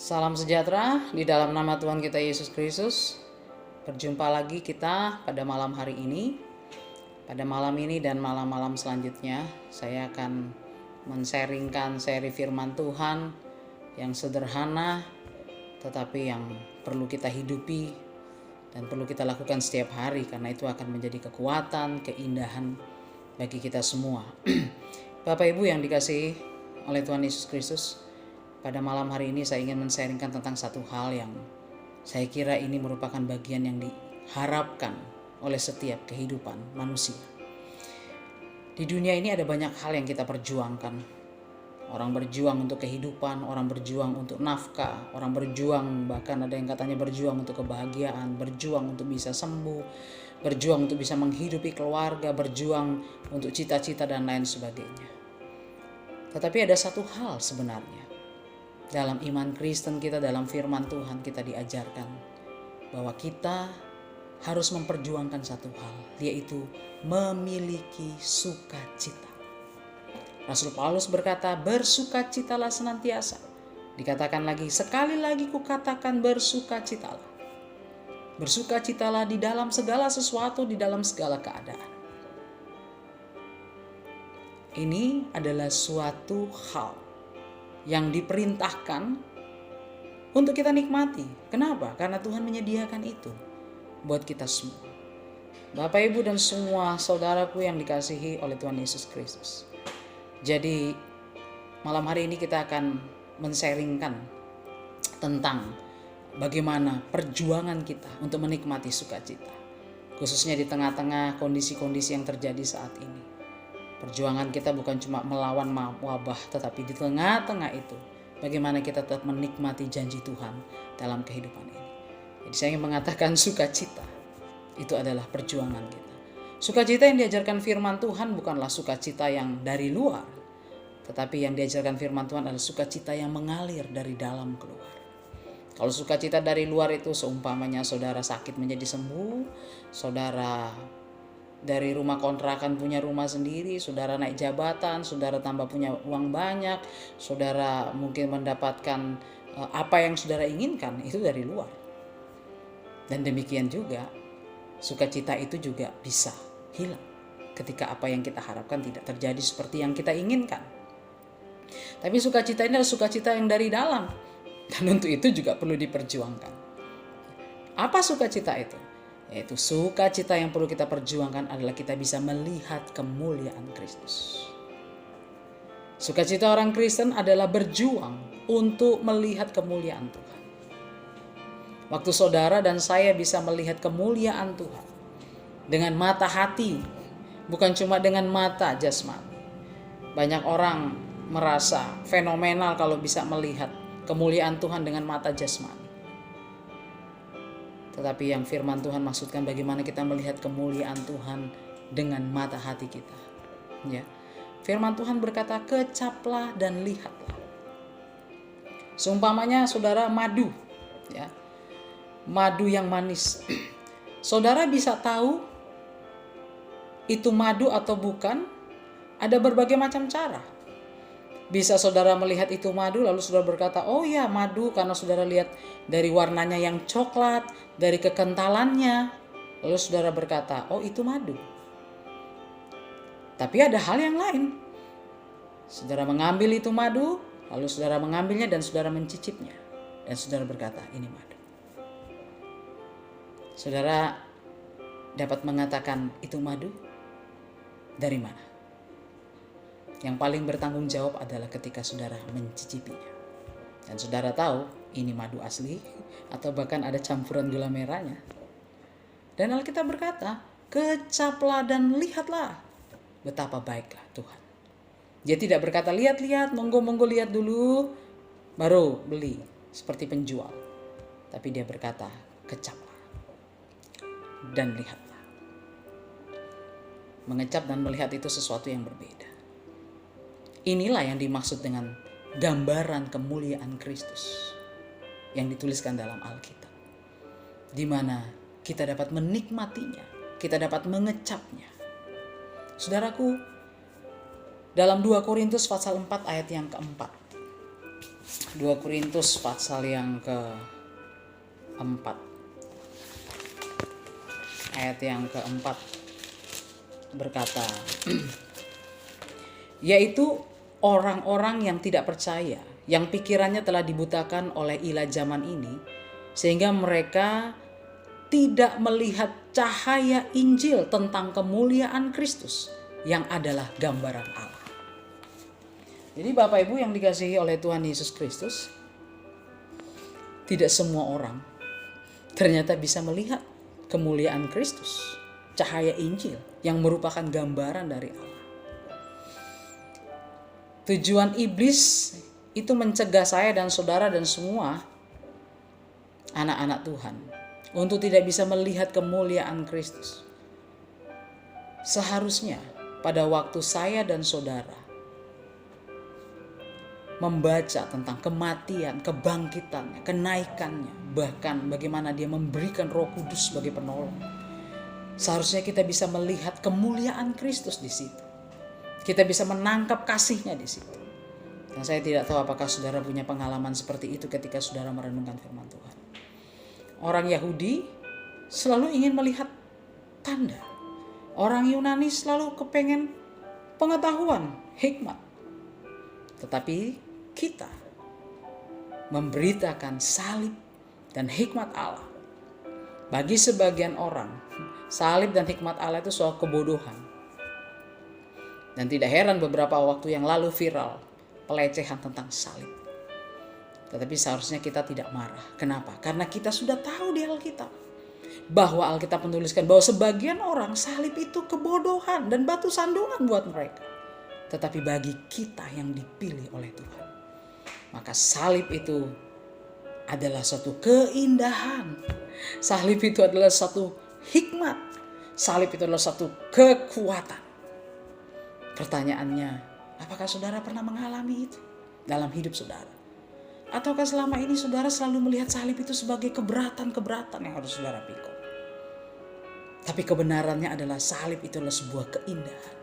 Salam sejahtera di dalam nama Tuhan kita Yesus Kristus. Berjumpa lagi kita pada malam hari ini. Pada malam ini dan malam-malam selanjutnya saya akan men-sharingkan seri firman Tuhan yang sederhana tetapi yang perlu kita hidupi dan perlu kita lakukan setiap hari, karena itu akan menjadi kekuatan, keindahan bagi kita semua. Bapak Ibu yang dikasihi oleh Tuhan Yesus Kristus, pada malam hari ini saya ingin men-sharingkan tentang satu hal yang saya kira ini merupakan bagian yang diharapkan oleh setiap kehidupan manusia. Di dunia ini ada banyak hal yang kita perjuangkan. Orang berjuang untuk kehidupan, orang berjuang untuk nafkah, orang berjuang, bahkan ada yang katanya berjuang untuk kebahagiaan, berjuang untuk bisa sembuh, berjuang untuk bisa menghidupi keluarga, berjuang untuk cita-cita dan lain sebagainya. Tetapi ada satu hal sebenarnya. Dalam iman Kristen kita, dalam firman Tuhan kita diajarkan bahwa kita harus memperjuangkan satu hal, yaitu memiliki sukacita. Rasul Paulus berkata, bersukacitalah senantiasa. Dikatakan lagi, sekali lagi kukatakan bersukacitalah. Bersukacitalah di dalam segala sesuatu, di dalam segala keadaan. Ini adalah suatu hal yang diperintahkan untuk kita nikmati. Kenapa? Karena Tuhan menyediakan itu buat kita semua. Bapak, Ibu, dan semua saudaraku yang dikasihi oleh Tuhan Yesus Kristus. Jadi malam hari ini kita akan men-sharingkan tentang bagaimana perjuangan kita untuk menikmati sukacita, khususnya di tengah-tengah kondisi-kondisi yang terjadi saat ini. Perjuangan kita bukan cuma melawan wabah, tetapi di tengah-tengah itu bagaimana kita tetap menikmati janji Tuhan dalam kehidupan ini. Jadi saya ingin mengatakan sukacita itu adalah perjuangan kita. Sukacita yang diajarkan firman Tuhan bukanlah sukacita yang dari luar, tetapi yang diajarkan firman Tuhan adalah sukacita yang mengalir dari dalam keluar. Kalau sukacita dari luar itu seumpamanya saudara sakit menjadi sembuh, saudara dari rumah kontrakan punya rumah sendiri, saudara naik jabatan, saudara tambah punya uang banyak, saudara mungkin mendapatkan apa yang saudara inginkan, itu dari luar. Dan demikian juga sukacita itu juga bisa hilang ketika apa yang kita harapkan tidak terjadi seperti yang kita inginkan. Tapi sukacita ini adalah sukacita yang dari dalam, dan untuk itu juga perlu diperjuangkan. Apa sukacita itu? Yaitu sukacita yang perlu kita perjuangkan adalah kita bisa melihat kemuliaan Kristus. Sukacita orang Kristen adalah berjuang untuk melihat kemuliaan Tuhan. Waktu saudara dan saya bisa melihat kemuliaan Tuhan dengan mata hati, bukan cuma dengan mata jasmani. Banyak orang merasa fenomenal kalau bisa melihat kemuliaan Tuhan dengan mata jasmani. Tetapi yang firman Tuhan maksudkan bagaimana kita melihat kemuliaan Tuhan dengan mata hati kita. Ya. Firman Tuhan berkata, kecaplah dan lihatlah. Seumpamanya saudara madu, ya. Madu yang manis. Saudara bisa tahu itu madu atau bukan, ada berbagai macam cara. Bisa saudara melihat itu madu lalu saudara berkata, oh ya madu, karena saudara lihat dari warnanya yang coklat, dari kekentalannya, lalu saudara berkata, oh itu madu. Tapi ada hal yang lain. Saudara mengambil itu madu, lalu saudara mengambilnya dan saudara mencicipnya, dan saudara berkata, ini madu. Saudara dapat mengatakan itu madu dari mana? Yang paling bertanggung jawab adalah ketika saudara mencicipinya. Dan saudara tahu ini madu asli atau bahkan ada campuran gula merahnya. Dan Alkitab berkata, kecaplah dan lihatlah betapa baiklah Tuhan. Dia tidak berkata, lihat-lihat, monggo-monggo lihat dulu, baru beli seperti penjual. Tapi dia berkata, kecaplah dan lihatlah. Mengecap dan melihat itu sesuatu yang berbeda. Inilah yang dimaksud dengan gambaran kemuliaan Kristus yang dituliskan dalam Alkitab, di mana kita dapat menikmatinya, kita dapat mengecapnya. Saudaraku, dalam 2 Korintus pasal 4 ayat yang keempat, 2 Korintus pasal yang keempat, ayat yang keempat berkata, yaitu orang-orang yang tidak percaya, yang pikirannya telah dibutakan oleh ilah zaman ini, sehingga mereka tidak melihat cahaya Injil tentang kemuliaan Kristus yang adalah gambaran Allah. Jadi Bapak Ibu yang dikasihi oleh Tuhan Yesus Kristus, tidak semua orang ternyata bisa melihat kemuliaan Kristus, cahaya Injil yang merupakan gambaran dari Allah. Tujuan iblis itu mencegah saya dan saudara dan semua anak-anak Tuhan untuk tidak bisa melihat kemuliaan Kristus. Seharusnya pada waktu saya dan saudara membaca tentang kematian, kebangkitannya, kenaikannya, bahkan bagaimana dia memberikan Roh Kudus sebagai penolong, seharusnya kita bisa melihat kemuliaan Kristus di situ. Kita bisa menangkap kasihnya di situ. Dan saya tidak tahu apakah saudara punya pengalaman seperti itu ketika saudara merenungkan firman Tuhan. Orang Yahudi selalu ingin melihat tanda. Orang Yunani selalu kepengen pengetahuan, hikmat. Tetapi kita memberitakan salib dan hikmat Allah. Bagi sebagian orang, salib dan hikmat Allah itu soal kebodohan. Dan tidak heran beberapa waktu yang lalu viral pelecehan tentang salib. Tetapi seharusnya kita tidak marah. Kenapa? Karena kita sudah tahu di Alkitab bahwa Alkitab menuliskan bahwa sebagian orang salib itu kebodohan dan batu sandungan buat mereka. Tetapi bagi kita yang dipilih oleh Tuhan, maka salib itu adalah suatu keindahan. Salib itu adalah satu hikmat. Salib itu adalah satu kekuatan. Pertanyaannya, apakah saudara pernah mengalami itu dalam hidup saudara? Ataukah selama ini saudara selalu melihat salib itu sebagai keberatan-keberatan yang harus saudara pikul? Tapi kebenarannya adalah salib itu adalah sebuah keindahan.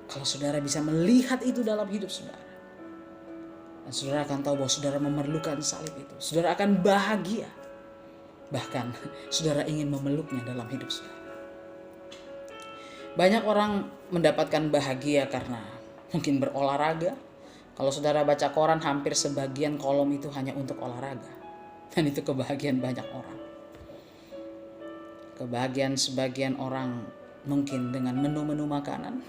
Kalau saudara bisa melihat itu dalam hidup saudara, dan saudara akan tahu bahwa saudara memerlukan salib itu, saudara akan bahagia. Bahkan saudara ingin memeluknya dalam hidup saudara. Banyak orang mendapatkan bahagia karena mungkin berolahraga. Kalau saudara baca koran, hampir sebagian kolom itu hanya untuk olahraga. Dan itu kebahagiaan banyak orang. Kebahagiaan sebagian orang mungkin dengan menu-menu makanan.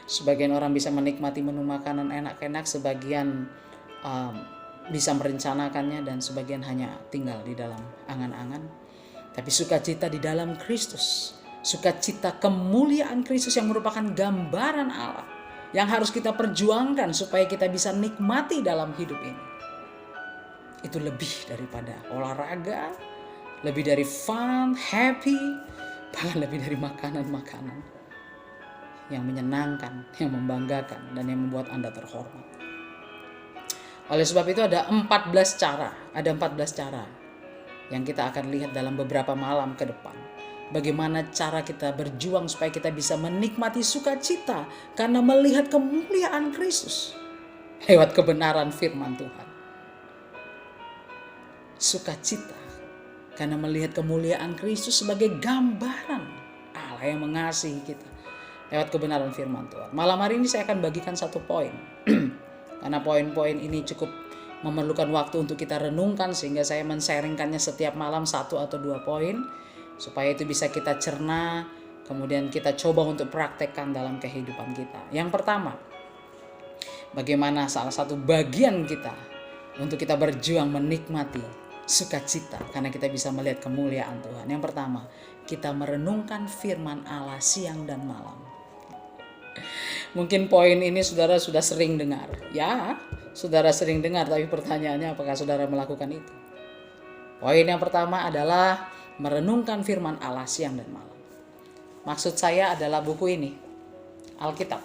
Sebagian orang bisa menikmati menu makanan enak-enak. Sebagian bisa merencanakannya dan sebagian hanya tinggal di dalam angan-angan. Tapi sukacita di dalam Kristus, sukacita kemuliaan Kristus yang merupakan gambaran Allah yang harus kita perjuangkan supaya kita bisa nikmati dalam hidup ini. Itu lebih daripada olahraga, lebih dari fun, happy, bahkan lebih dari makanan-makanan yang menyenangkan, yang membanggakan, dan yang membuat Anda terhormat. Oleh sebab itu ada 14 cara yang kita akan lihat dalam beberapa malam ke depan. Bagaimana cara kita berjuang supaya kita bisa menikmati sukacita karena melihat kemuliaan Kristus lewat kebenaran firman Tuhan. Sukacita karena melihat kemuliaan Kristus sebagai gambaran Allah yang mengasihi kita lewat kebenaran firman Tuhan. Malam hari ini saya akan bagikan satu poin. Karena poin-poin ini cukup memerlukan waktu untuk kita renungkan, sehingga saya men-sharingkannya setiap malam 1 atau 2 poin. Supaya itu bisa kita cerna, kemudian kita coba untuk praktekkan dalam kehidupan kita. Yang pertama, bagaimana salah satu bagian kita untuk kita berjuang menikmati sukacita karena kita bisa melihat kemuliaan Tuhan. Yang pertama, kita merenungkan firman Allah siang dan malam. Mungkin poin ini saudara sudah sering dengar. Ya, saudara sering dengar, tapi pertanyaannya apakah saudara melakukan itu? Poin yang pertama adalah merenungkan firman Allah siang dan malam. Maksud saya adalah buku ini, Alkitab.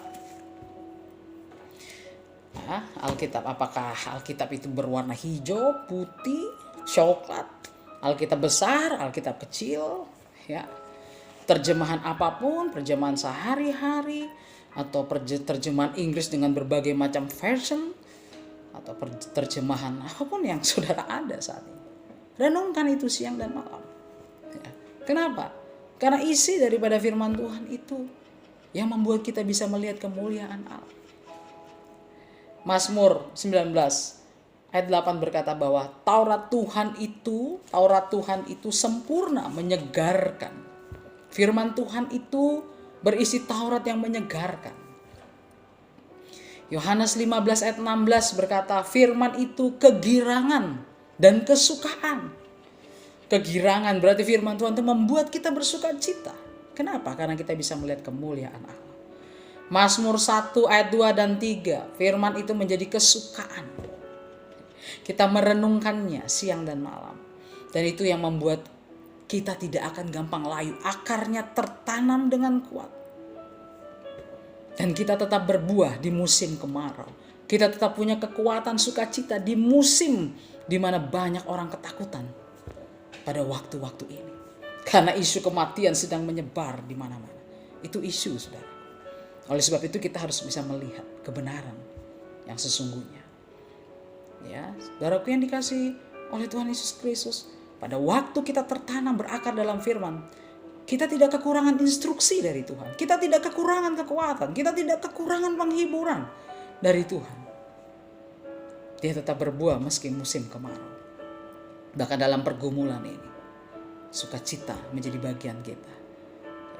Nah, Alkitab, apakah Alkitab itu berwarna hijau, putih, coklat, Alkitab besar, Alkitab kecil, ya, terjemahan apapun, terjemahan sehari-hari, atau terjemahan Inggris dengan berbagai macam version, atau terjemahan apapun yang saudara ada saat ini. Renungkan itu siang dan malam. Ya. Kenapa? Karena isi daripada firman Tuhan itu yang membuat kita bisa melihat kemuliaan Allah. Mazmur 19 ayat 8 berkata bahwa Taurat Tuhan itu sempurna, menyegarkan. Firman Tuhan itu berisi Taurat yang menyegarkan. Yohanes 15 ayat 16 berkata, firman itu kegirangan dan kesukaan. Kegirangan berarti firman Tuhan itu membuat kita bersuka cita. Kenapa? Karena kita bisa melihat kemuliaan Allah. Mazmur 1 ayat 2 dan 3, firman itu menjadi kesukaan. Kita merenungkannya siang dan malam. Dan itu yang membuat kita tidak akan gampang layu. Akarnya tertanam dengan kuat. Dan kita tetap berbuah di musim kemarau. Kita tetap punya kekuatan sukacita di musim di mana banyak orang ketakutan pada waktu-waktu ini. Karena isu kematian sedang menyebar di mana-mana. Itu isu, saudara. Oleh sebab itu kita harus bisa melihat kebenaran yang sesungguhnya. Ya, saudaraku yang dikasihi oleh Tuhan Yesus Kristus, pada waktu kita tertanam berakar dalam firman, kita tidak kekurangan instruksi dari Tuhan. Kita tidak kekurangan kekuatan. Kita tidak kekurangan penghiburan dari Tuhan. Dia tetap berbuah meski musim kemarau. Bahkan dalam pergumulan ini, sukacita menjadi bagian kita.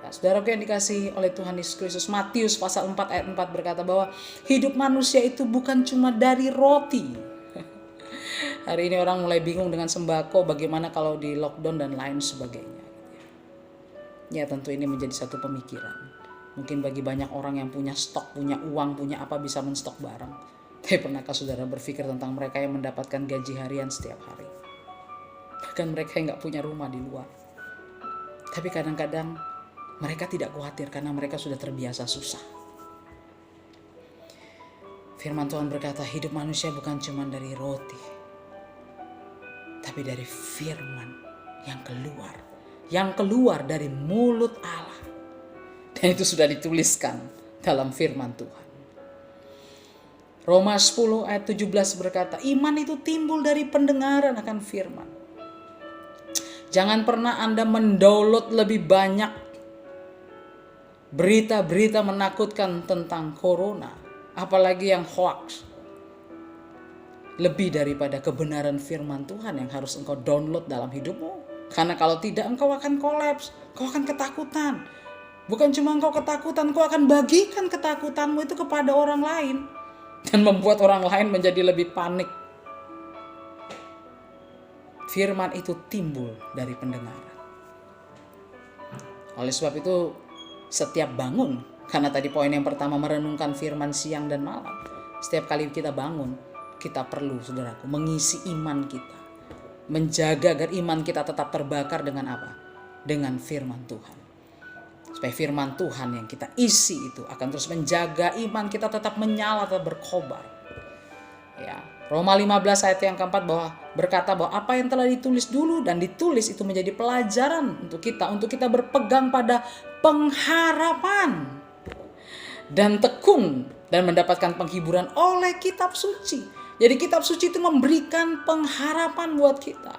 Ya, saudaraku yang dikasihi oleh Tuhan Yesus Kristus, Matius pasal 4 ayat 4 berkata bahwa hidup manusia itu bukan cuma dari roti. Hari ini orang mulai bingung dengan sembako, bagaimana kalau di lockdown dan lain sebagainya. Ya, tentu ini menjadi satu pemikiran. Mungkin bagi banyak orang yang punya stok, punya uang, punya apa, bisa menstok barang. Tapi pernahkah saudara berpikir tentang mereka yang mendapatkan gaji harian setiap hari? Bahkan mereka yang gak punya rumah di luar. Tapi kadang-kadang mereka tidak khawatir karena mereka sudah terbiasa susah. Firman Tuhan berkata, hidup manusia bukan cuma dari roti, tapi dari firman yang keluar dari mulut Allah. Dan itu sudah dituliskan dalam firman Tuhan. Roma 10 ayat 17 berkata, iman itu timbul dari pendengaran akan firman. Jangan pernah Anda mendownload lebih banyak berita-berita menakutkan tentang corona, apalagi yang hoax, lebih daripada kebenaran firman Tuhan yang harus engkau download dalam hidupmu. Karena kalau tidak, engkau akan kolaps, engkau akan ketakutan. Bukan cuma engkau ketakutan, engkau akan bagikan ketakutanmu itu kepada orang lain. Dan membuat orang lain menjadi lebih panik. Firman itu timbul dari pendengaran. Oleh sebab itu, setiap bangun, karena tadi poin yang pertama merenungkan firman siang dan malam. Setiap kali kita bangun, kita perlu, saudaraku, mengisi iman kita. Menjaga agar iman kita tetap terbakar dengan apa? Dengan firman Tuhan. Supaya firman Tuhan yang kita isi itu akan terus menjaga iman kita tetap menyala, tetap berkobar. Ya, Roma 15 ayat yang keempat berkata bahwa apa yang telah ditulis dulu dan ditulis itu menjadi pelajaran untuk kita berpegang pada pengharapan dan tekun dan mendapatkan penghiburan oleh kitab suci. Jadi kitab suci itu memberikan pengharapan buat kita.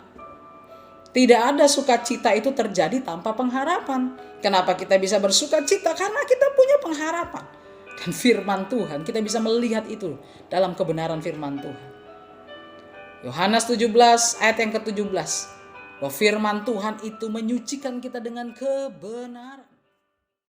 Tidak ada sukacita itu terjadi tanpa pengharapan. Kenapa kita bisa bersukacita? Karena kita punya pengharapan. Dan firman Tuhan, kita bisa melihat itu dalam kebenaran firman Tuhan. Yohanes 17 ayat yang ke-17. Bahwa firman Tuhan itu menyucikan kita dengan kebenaran.